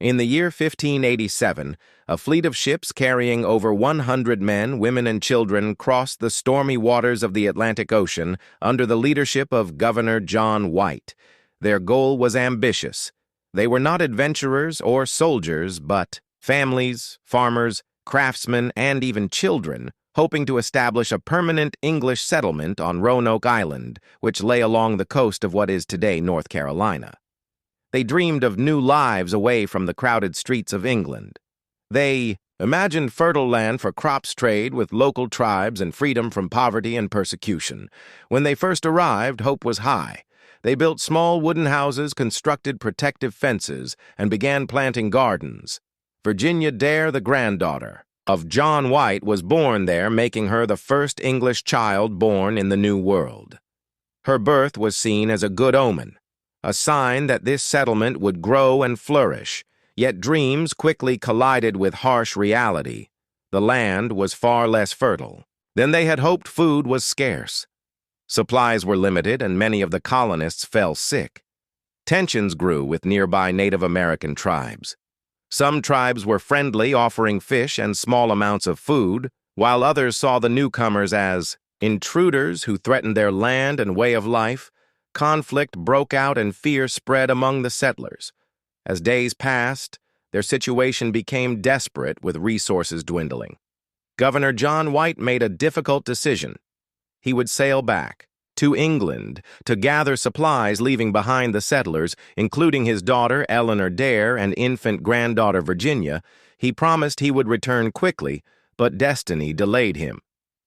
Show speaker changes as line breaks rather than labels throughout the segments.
In the year 1587, a fleet of ships carrying over 100 men, women, and children crossed the stormy waters of the Atlantic Ocean under the leadership of Governor John White. Their goal was ambitious. They were not adventurers or soldiers, but families, farmers, craftsmen, and even children, hoping to establish a permanent English settlement on Roanoke Island, which lay along the coast of what is today North Carolina. They dreamed of new lives away from the crowded streets of England. They imagined fertile land for crops trade with local tribes and freedom from poverty and persecution. When they first arrived, hope was high. They built small wooden houses, constructed protective fences, and began planting gardens. Virginia Dare, the granddaughter of John White, was born there, making her the first English child born in the New World. Her birth was seen as a good omen, a sign that this settlement would grow and flourish, yet dreams quickly collided with harsh reality. The land was far less fertile than they had hoped. Food was scarce. Supplies were limited, and many of the colonists fell sick. Tensions grew with nearby Native American tribes. Some tribes were friendly, offering fish and small amounts of food, while others saw the newcomers as intruders who threatened their land and way of life. Conflict broke out and fear spread among the settlers. As days passed, their situation became desperate, with resources dwindling. Governor John White made a difficult decision. He would sail back to England to gather supplies, leaving behind the settlers, including his daughter Eleanor Dare and infant granddaughter Virginia. He promised he would return quickly, but destiny delayed him.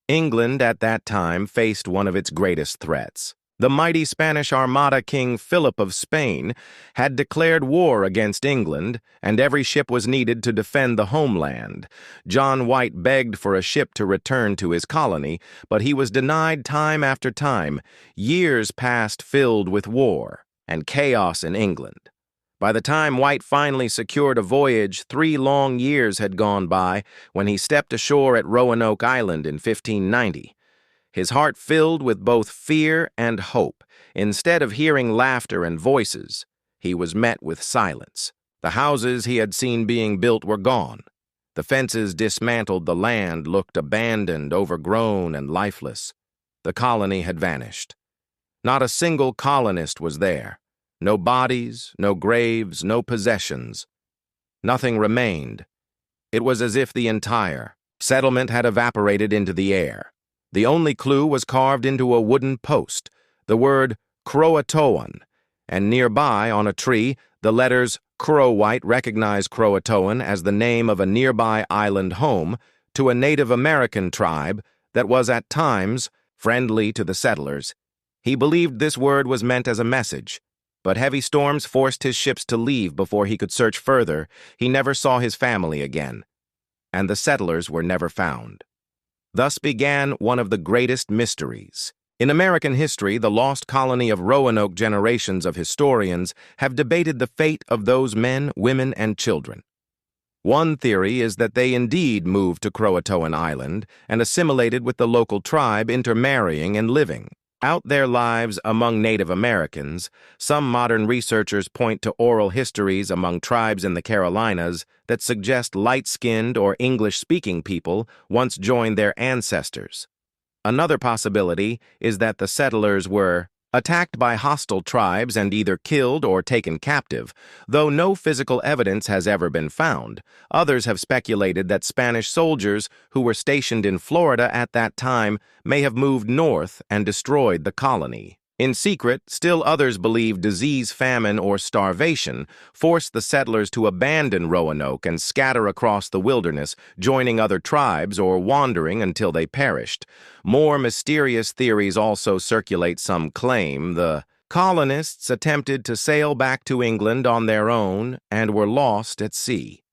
England at that time faced one of its greatest threats. The mighty Spanish Armada. King Philip of Spain had declared war against England, and every ship was needed to defend the homeland. John White begged for a ship to return to his colony, but he was denied time after time. Years passed filled with war and chaos in England. By the time White finally secured a voyage, 3 long years had gone by when he stepped ashore at Roanoke Island in 1590. His heart filled with both fear and hope. Instead of hearing laughter and voices, he was met with silence. The houses he had seen being built were gone. The fences dismantled. The land looked abandoned, overgrown, and lifeless. The colony had vanished. Not a single colonist was there. No bodies, no graves, no possessions. Nothing remained. It was as if the entire settlement had evaporated into the air. The only clue was carved into a wooden post, the word CROATOAN, and nearby on a tree, the letters CRO. White recognized CROATOAN as the name of a nearby island home to a Native American tribe that was at times friendly to the settlers. He believed this word was meant as a message, but heavy storms forced his ships to leave before he could search further. He never saw his family again, and the settlers were never found. Thus began one of the greatest mysteries. In American history, the Lost Colony of Roanoke. Generations of historians have debated the fate of those men, women, and children. One theory is that they indeed moved to CROATOAN Island and assimilated with the local tribe, intermarrying and living out their lives among Native Americans. Some modern researchers point to oral histories among tribes in the Carolinas that suggest light-skinned or English-speaking people once joined their ancestors. Another possibility is that the settlers were attacked by hostile tribes and either killed or taken captive. Though no physical evidence has ever been found, others have speculated that Spanish soldiers who were stationed in Florida at that time may have moved north and destroyed the colony. In secret, still others believe disease, famine, or starvation forced the settlers to abandon Roanoke and scatter across the wilderness, joining other tribes or wandering until they perished. More mysterious theories also circulate. Some claim the colonists attempted to sail back to England on their own and were lost at sea.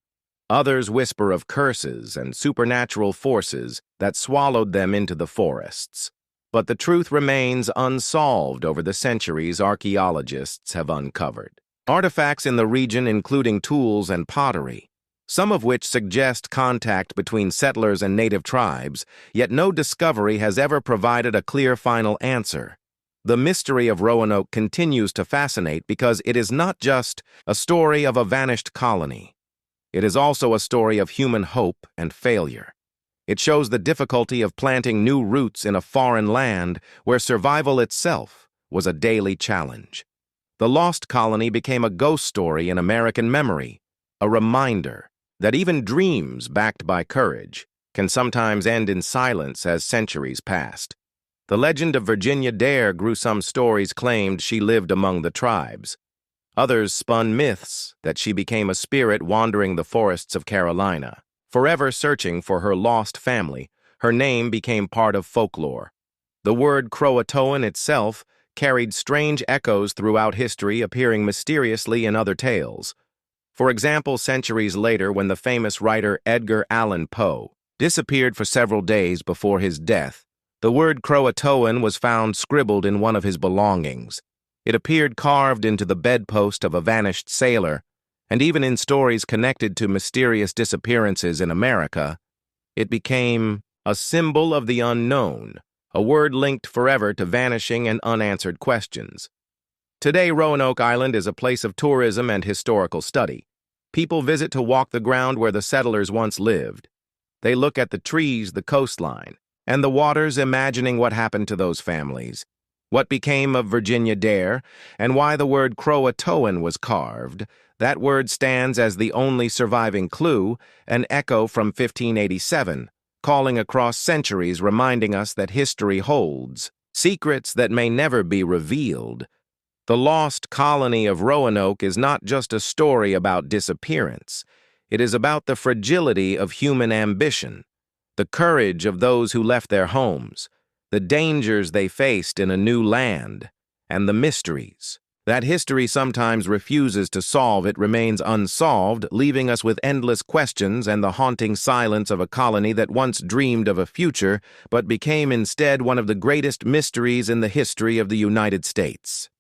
Others whisper of curses and supernatural forces that swallowed them into the forests. But the truth remains unsolved. Over the centuries, archaeologists have uncovered artifacts in the region, including tools and pottery, some of which suggest contact between settlers and native tribes, yet no discovery has ever provided a clear final answer. The mystery of Roanoke continues to fascinate because it is not just a story of a vanished colony. It is also a story of human hope and failure. It shows the difficulty of planting new roots in a foreign land where survival itself was a daily challenge. The Lost Colony became a ghost story in American memory, a reminder that even dreams backed by courage can sometimes end in silence as centuries passed. The legend of Virginia Dare grew. Some stories claimed she lived among the tribes. Others spun myths that she became a spirit wandering the forests of Carolina. Forever searching for her lost family, her name became part of folklore. The word CROATOAN itself carried strange echoes throughout history, appearing mysteriously in other tales. For example, centuries later, when the famous writer Edgar Allan Poe disappeared for several days before his death, the word CROATOAN was found scribbled in one of his belongings. It appeared carved into the bedpost of a vanished sailor, and even in stories connected to mysterious disappearances in America, it became a symbol of the unknown, a word linked forever to vanishing and unanswered questions. Today, Roanoke Island is a place of tourism and historical study. People visit to walk the ground where the settlers once lived. They look at the trees, the coastline, and the waters, imagining what happened to those families, what became of Virginia Dare, and why the word CROATOAN was carved. That word stands as the only surviving clue, an echo from 1587, calling across centuries, reminding us that history holds secrets that may never be revealed. The Lost Colony of Roanoke is not just a story about disappearance. It is about the fragility of human ambition, the courage of those who left their homes, the dangers they faced in a new land, and the mysteries that history sometimes refuses to solve. It remains unsolved, leaving us with endless questions and the haunting silence of a colony that once dreamed of a future, but became instead one of the greatest mysteries in the history of the United States.